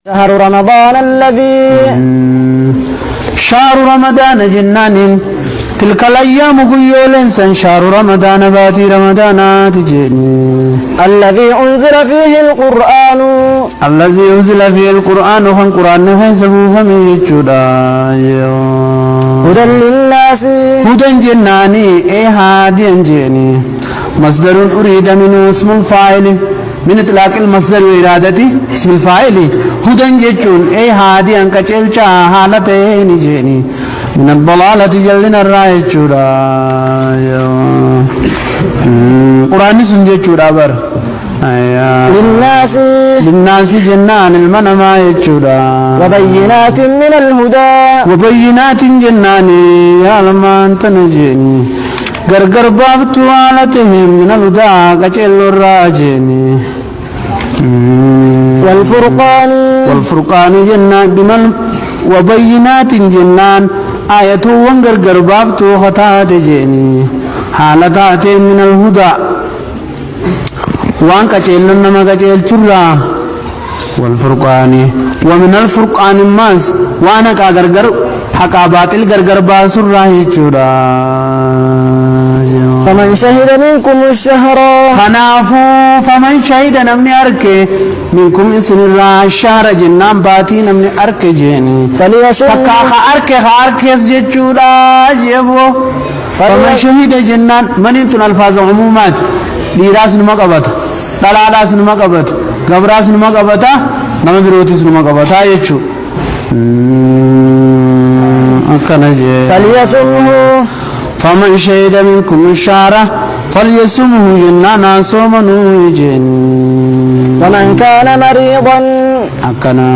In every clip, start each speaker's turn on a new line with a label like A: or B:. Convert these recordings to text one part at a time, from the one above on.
A: شهر رمضان الذي
B: شهر رمضان جنان تلك الأيام قيولنسا شهر رمضان باتي رمضان تجيني
A: الذي أنزل فيه القرآن
B: الذي أنزل فيه القرآن وخن قرآن حسبه فمن يجودا
A: هدى للناس
B: هدى جناني اي هادي جيني مصدر أريد منه اسم الفاعل من اطلاق المصدر وإرادته اسم الفاعل هدى جيتون اي هادي انك چلچا حالتين جيني من الضلالة جلنا الرأي جودا قرآن سنجي جودا بر
A: للناس
B: جنان المنما يجودا
A: وبينات من الهدى
B: وبينات جناني يا لما انت نجيني غرغر بافتو علتهم من الهدى كجل الراجيني والفرقان جنان بمن وبينات جنان آية وانغرغر بافتو خطات جيني حالتات من الهدى وان كجل نما كجل چرا والفرقان ومن الفرقان ماس وانا كغرغر حقا باطل غرغر باسر راهي چورا
A: فمن شهد منكم الشهر
B: خنافو فمن شهد نمني أركي منكم إسن الله الشهر جنان باتي نمني أركي جيني
A: فليصم
B: فكا أركي اسجد چورا جيبو فمن شهد جنان من انتن الفاظ عمومات ديراس نمقبت دلالاس نمقبت غبراس نمقبت نم بروتيس نمقبت يچو
A: فليصمه
B: فمن شهد منكم الشهر فليصمه جنانا صومنو جيني
A: ومن كان مريضا
B: أكنا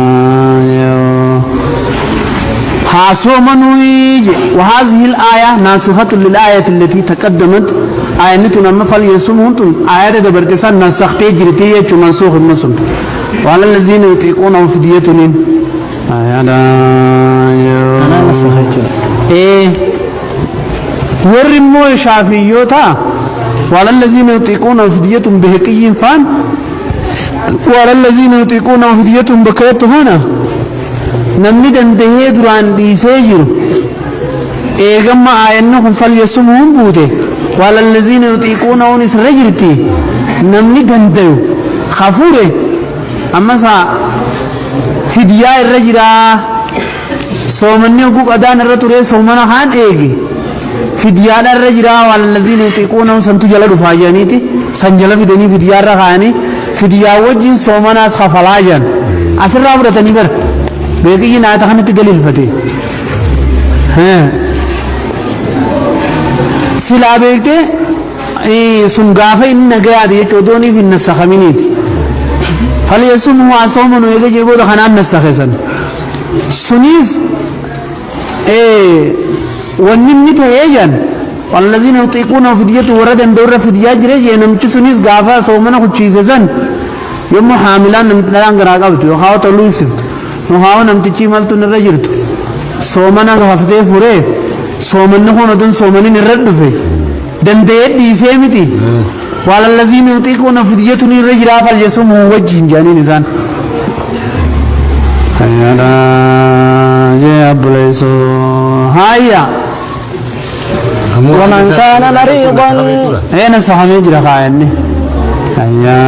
B: صومنو يجي وهذه الآية ناسخة للآية التي تقدمت آية نتنا فليصمه انتم آية دبرتسان نسختي جرتي منسوخ المسلم وعلى الذين يطيقونه فدية آية
A: أنا نسخت
B: إيه ورمو شافيوتا وعلى الذين يطيقون فدية بهقي فان وعلى الذين يطيقون فدية بكيت هنا نمني دندهي دران ديسيجر ايغم آيانهم فليسمهم بوده وعلى الذين يطيقون ونسر رجرتي نمني دندهو خفوره أما سا فدية الرجرة صومني وقوق أدان الرطوري صومنا خان ايغي فديان الرجرة والذين يطيقونه سنتو جل رفاجانيتي سنجل فدني فديان رخاني فديان وجين صومنا خفلاجان أسر رابرتني بر بيقي ناتخانة دليل فتي سلا بيكتي سنغافة إن نقياد يتودوني في النسخ منيتي فليسمه عصومنو يجي جيبو دخنان نسخ سن سنيس ونمني تهيجان والذين يطيقون فدية وردا دور فدية جري نمچ سنيس غافا صومنا خچيزن يوم حاملان نمتلان غراقبت وخاو تلو سفت وخاو نمتچي مالتو نرجرت صومنا غفته فوري صومنا هون دن صومني نردفه دندي ديسيمتي والذين يطيقون فدية نرجرا فليصوموا وجه جاني نزان هيا جي ابليسو هيا
A: ومن كان مريضا
B: اين صحابي جرا خايني هيا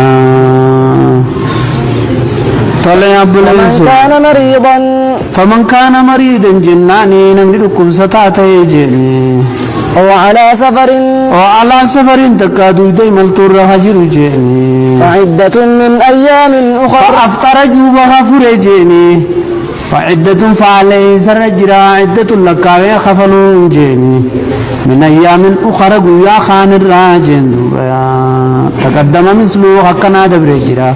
B: طلع ابليسو
A: ومن كان مريضا
B: فمن كان مريضا جناني نملكم ستاتي جني
A: وعلى
B: سفر تكادو ديم الطر هجر جني
A: فعدة من أيام أخرى
B: فأفطر جوبها فرجيني فعدة فعليه سرجرا عدة لكاوي خفلوا جيني من أيام أخرى قويا خان الراجين دوبيا تقدم مثله حقنا دبرجرا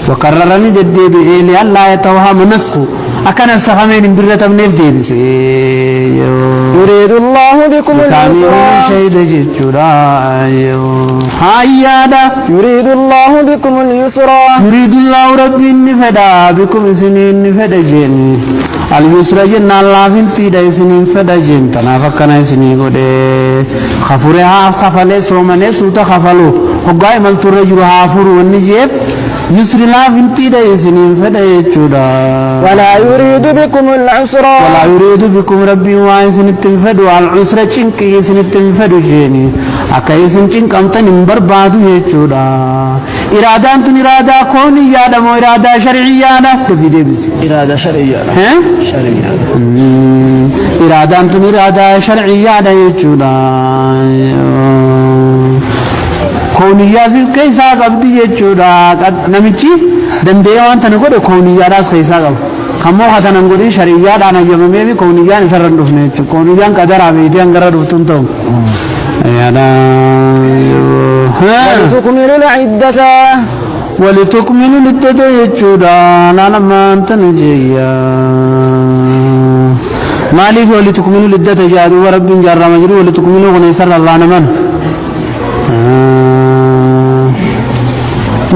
B: وكررني جدي بإيلي الله يتوهم نسخه أكنا السخمين برة من نفدي
A: يريد الله بكم اليسر
B: شهد جدّا هايادا
A: يريد الله بكم اليسر
B: يريد الله ربي النفدا بكم سنين نفدا جن اليسر جن الله فنتي دا سنين فدا جن تنافقنا سنين قد خفورها خفلة سومنة سوتا خفلو هقاي ملتور جرو هافور ونجيب yusri laafintiidha isiniin fedha jechuudha
A: ولا يريد بكم العسر
B: ولا يريد بكم ربي وعيسن التنفد والعسر چنك يسن التنفد جيني أكا يسن چنك أمتن بربادو يجودا إرادان تن إرادة كونية دمو إرادة شرعية تفيدي بس
A: إرادة شرعية
B: ها؟
A: شرعية
B: إرادان تن إرادة شرعية يجودا كونية كيسا قبدي يجودا نمشي دنديوان تنقول كونية راس كيسا قبد خمو خاتن انغوري شرعية دانا يومي بي كونية نسرن دفنه كونية قدر عبيدي انغرا دفتن تو يادا
A: ولتكملوا العدة
B: ولتكملوا العدة يجودا لما انت نجيا مالي ولتكملوا العدة جادو ورب جرى مجرو ولتكملوا ونسر الله نمن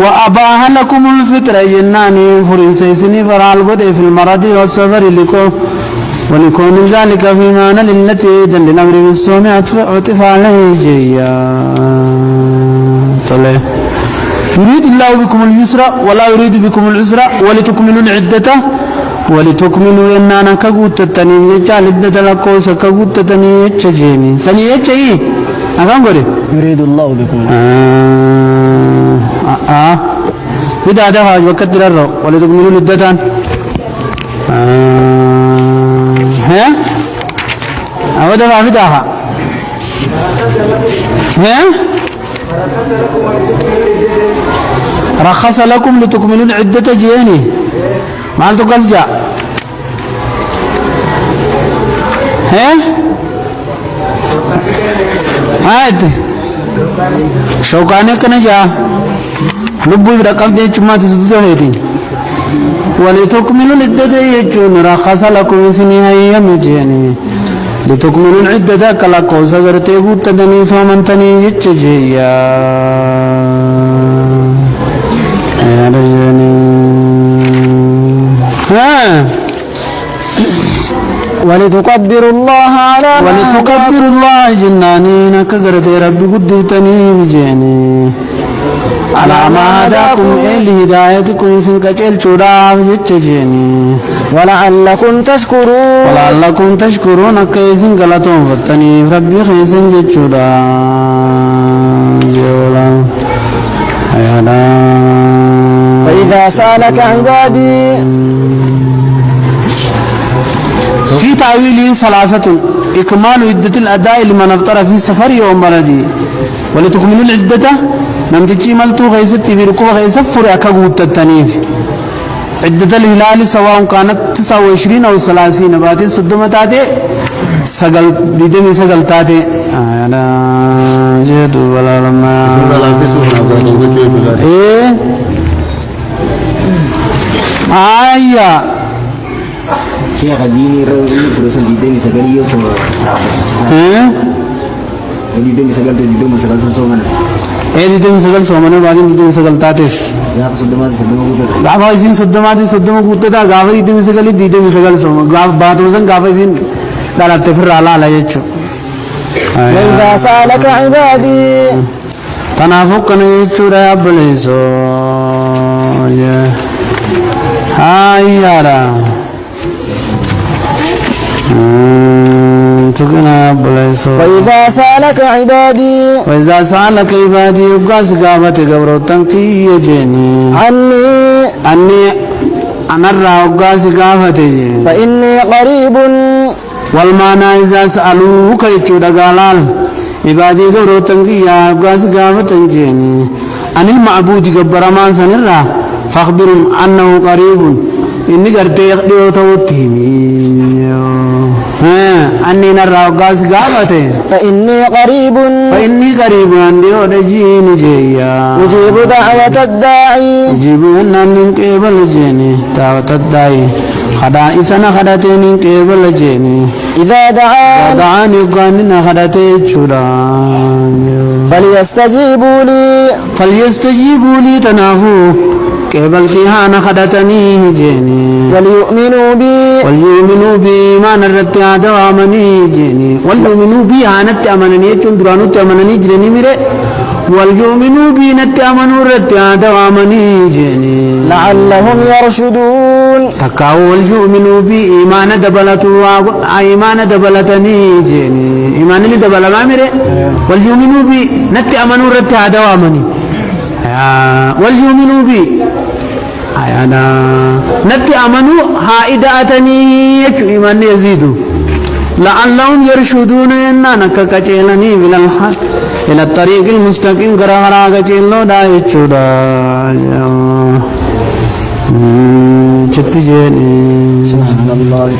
B: وأباح لكم الفطر جناني فرنسيسني فرال بدء في المرض والسفر ولكون ذلك في معنى للتي دل الأمر بالصوم عطف عليه جيا طلع يريد الله بكم اليسر ولا يريد بكم العسر ولتكملوا العدة ولتكملوا إننا كقوت التنين يجعل عدة لكوس كقوت التنين يجيني سني يجي أكم قولي
A: يريد الله بكم
B: في هذا وقت درر ولتكملوا العدة ها أودا ما في داها ها رخص لكم لتكملوا العدة جيني ما أنتوا قصجا ها عاد شوكانك نجا لبوا برقم دي چما تسدو هيتين ولتكملوا العدة يجون رخص لكم سني أيام جيني لتكملوا العدة كلا كوسا غرتي غوت تدني سومنتني يجيا يا رجاني ها
A: ولتكبروا الله على ما
B: ولتكبروا الله جناني نكغرتي ربي قدتني بجيني على ما هداكم إلى هدايتكم سنكجل شراف يتجيني
A: ولعلكم تشكرون
B: ولعلكم تشكرون كيسن غلطون فتني ربي خيسن جشورا جولا هيدا
A: وإذا سألك عبادي
B: في تأويل ثلاثة إكمال عدة الأداء لمن أفطر في سفر يوم مرضي ولتكملوا العدة نمتجي ملتو غيستي بركوب غيسفر أكاقوت التنيف عدة الهلال سواء كانت 29 أو 30 باتي صدمة تاتي سقل ديدمي سقل تاتي أنا جدو ولا لما إيه آية
C: شيخ ديني رأي فرصة ديدمي سقل يوم
B: إيه
C: ديدمي سقل ديدمي سقل سومنا
B: إيه ديدمي سقل سومنا بعدين ديدمي سقل تاتي
C: يا صدمات كوتا
B: गावा इसीन सुद्धमा कूदते था गावा इधे में से गली दीदे में से गल सो गाव बात वजन गावा इसीन डालते फिर राला आला ये चो
A: وإذا سألك عبادي
B: तनाफुक कने चुरा बलेसो ये हाय यारा تكنا بلسو
A: وإذا سألك عبادي
B: وإذا سألك عبادي يبقى سقامة قبرو تنكي يجيني أني أنا الرأوقا سقامة
A: فإني قريب
B: والمعنى إذا سألوك يجود قالال عبادي قبرو تنكي يبقى سقامة جيني أن المعبود قبر ما سنرى فاخبرهم أنه قريب إني قرتي يقضي وتوتيمي أني نرى قاس قامته
A: فإني قريب
B: عندي ودجيني جيا
A: أجيب دعوة الداعي
B: أجيب أن من قبل جيني دعوة الداعي خدا إسنا خدتين قبل جيني
A: إذا
B: دعاني قاننا خدتي شران فليستجيبوا لي تنافو قبل كيهانا خدتني جيني وليؤمنوا بي ما نرت دوامني جيني وليؤمنوا بي هانت أمنني يجون درانو تأمنني جرني ميري وليؤمنوا بي نتأمنوا رتيادا وامني جني
A: لعلهم يرشدون
B: تكاو وليؤمنوا بي إيمان دبلتوا إيمان دبلتني جني إيمان اللي دبل ما مره وليؤمنوا بي نتأمنوا رتيادا وامني وليؤمنوا بي أنا نتأمنوا هائداتني يكو إيمان يزيدوا لعلهم يرشدون إننا ككجيلني من الحق إلى الطريق المستقيم كرهرا كجيلو دا يچودا چتجيني
A: سبحان الله